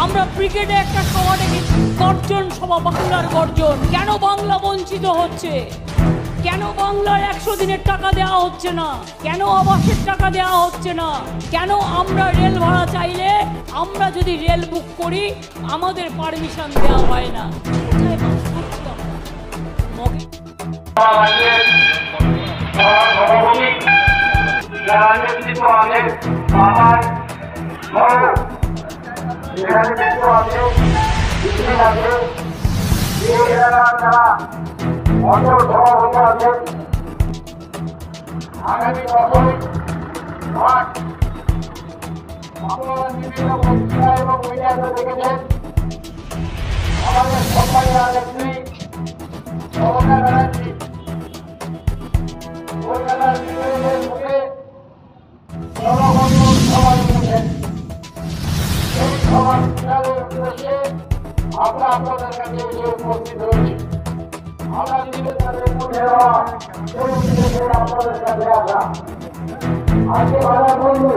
আমরা ব্রিগেডে একটা সভা ডেকেছি, গর্জন সভা, বাংলার গর্জন। কেন বাংলা বঞ্চিত হচ্ছে? কেন বাংলার 100 দিনের টাকা দেওয়া হচ্ছে না? কেন আবাসের টাকা দেওয়া হচ্ছে না? কেন আমরা রেল ভাড়া চাইলে, আমরা যদি রেল বুক করি, আমাদের পারমিশন দেওয়া হয় না? কোথায় বাস করছি আগামী আপনারা বিভিন্ন পত্রিকা এবং মিডিয়াতে দেখেছেন আমাদের সম্মানীয় নেত্রী মমতা ব্যানার্জি কলকাতার বিরোধীদের মুখে জনগণ সভা করেছেন। সেই সভার বিশালের উদ্দেশ্যে আমরা আপনাদের কাছে এসে উপস্থিত হয়েছি। আমরা নিজেদের কাছে মুখে দেওয়া সেই উদ্দেশ্যে আপনাদের কাছে আসা। আজকে বাজার বন্ধু